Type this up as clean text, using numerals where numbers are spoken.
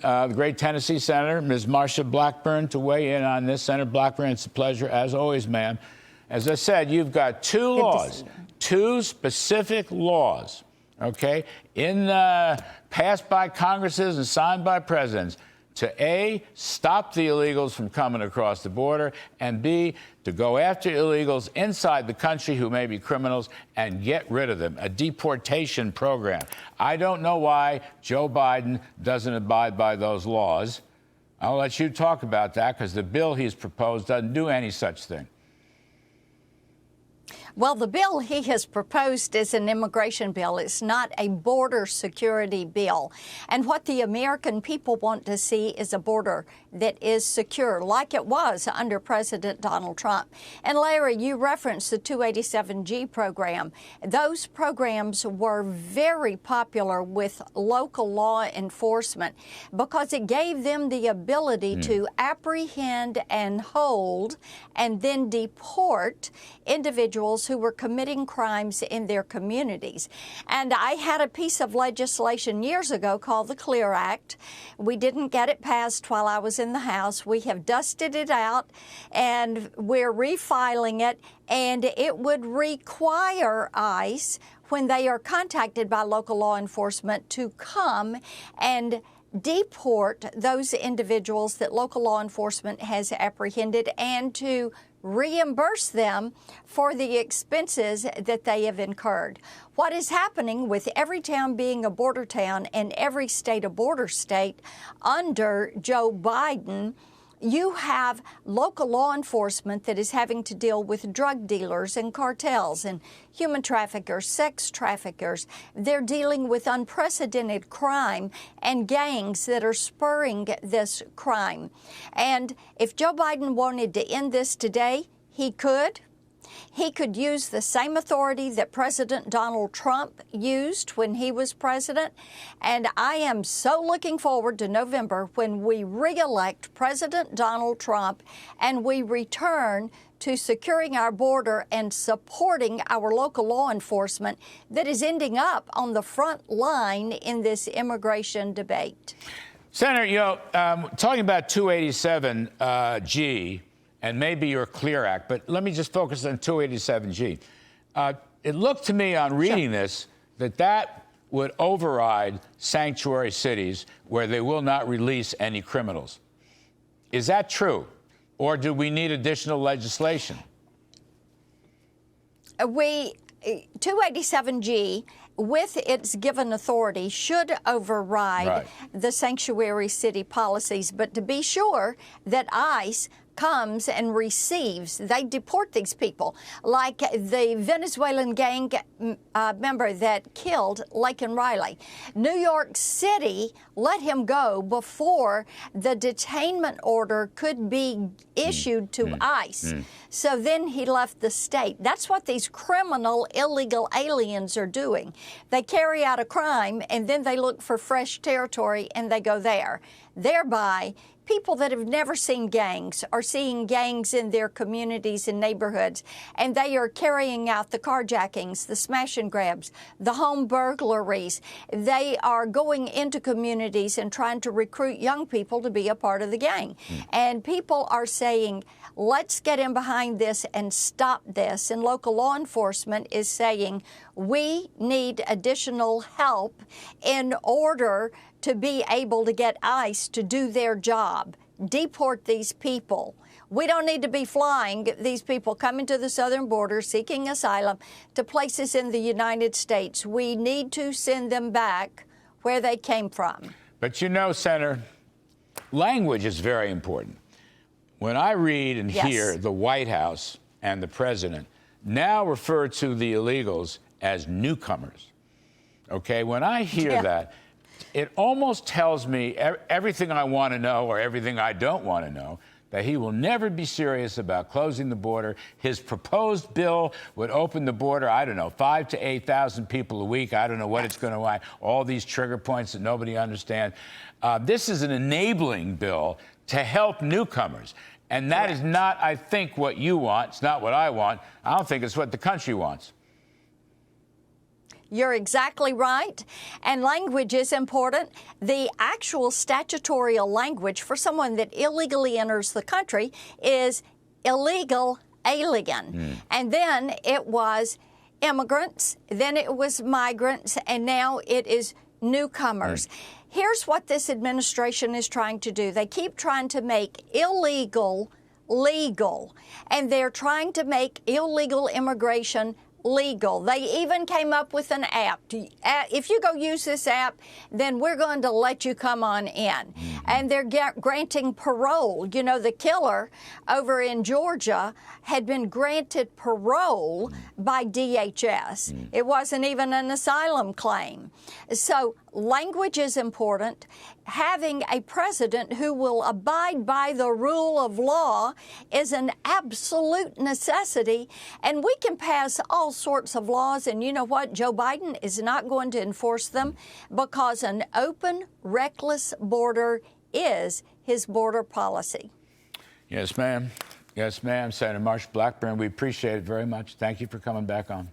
the great Tennessee Senator, Ms. Marsha Blackburn, to weigh in on this. Senator Blackburn, it's a pleasure, as always, ma'am. As I said, you've got two laws, two specific laws, okay, passed by Congresses and signed by presidents to A, stop the illegals from coming across the border, and B, to go after illegals inside the country who may be criminals and get rid of them, a deportation program. I don't know why Joe Biden doesn't abide by those laws. I'll let you talk about that because the bill he's proposed doesn't do any such thing. Well, the bill he has proposed is an immigration bill. It's not a border security bill. And what the American people want to see is a border that is secure, like it was under President Donald Trump. And Larry, you referenced the 287G program. Those programs were very popular with local law enforcement because it gave them the ability to apprehend and hold and then deport individuals who were committing crimes in their communities. And I had a piece of legislation years ago called the CLEAR Act. We didn't get it passed while I was in the House. We have dusted it out and we're refiling it, and it would require ICE, when they are contacted by local law enforcement, to come and deport those individuals that local law enforcement has apprehended and to reimburse them for the expenses that they have incurred. What is happening with every town being a border town and every state a border state under Joe Biden, you have local law enforcement that is having to deal with drug dealers and cartels and human traffickers, sex traffickers. They're dealing with unprecedented crime and gangs that are spurring this crime. And if Joe Biden wanted to end this today, he could. He could use the same authority that President Donald Trump used when he was president. And I am so looking forward to November when we re-elect President Donald Trump and we return to securing our border and supporting our local law enforcement that is ending up on the front line in this immigration debate. Senator, you know, talking about 287G, and maybe your CLEAR Act, but let me just focus on 287G. It looked to me on reading this that would override sanctuary cities where they will not release any criminals. Is that true? Or do we need additional legislation? 287G, with its given authority, should override the sanctuary city policies. But to be sure that ICE comes and receives, they deport these people, like the Venezuelan gang member that killed Laken Riley. New York City let him go before the detainment order could be issued to ICE. So then he left the state. That's what these criminal illegal aliens are doing. They carry out a crime and then they look for fresh territory and they go there. Thereby, people that have never seen gangs are seeing gangs in their communities and neighborhoods, and they are carrying out the carjackings, the smash and grabs, the home burglaries. They are going into communities and trying to recruit young people to be a part of the gang. And people are saying, let's get in behind this and stop this. And local law enforcement is saying, we need additional help in order to be able to get ICE to do their job, deport these people. We don't need to be flying these people coming to the southern border seeking asylum to places in the United States. We need to send them back where they came from. But you know, Senator, language is very important. When I read and hear the White House and the president now refer to the illegals as newcomers, okay, when I hear that, it almost tells me everything I want to know or everything I don't want to know, that he will never be serious about closing the border. His proposed bill would open the border, I don't know, 5,000 to 8,000 people a week. I don't know what it's going to like, all these trigger points that nobody understands. This is an enabling bill to help newcomers. And that is not, I think, what you want. It's not what I want. I don't think it's what the country wants. You're exactly right. And language is important. The actual statutory language for someone that illegally enters the country is illegal alien. And then it was immigrants, then it was migrants, and now it is newcomers. Here's what this administration is trying to do. They keep trying to make illegal legal, and they're trying to make illegal immigration legal. They even came up with an app. If you go use this app, then we're going to let you come on in. And they're granting parole. You know, the killer over in Georgia had been granted parole by DHS. It wasn't even an asylum claim. So language is important. Having a president who will abide by the rule of law is an absolute necessity. And we can pass all sorts of laws, and you know what? Joe Biden is not going to enforce them because an open, reckless border is his border policy. Yes, ma'am. Yes, ma'am. Senator Marsha Blackburn, we appreciate it very much. Thank you for coming back on.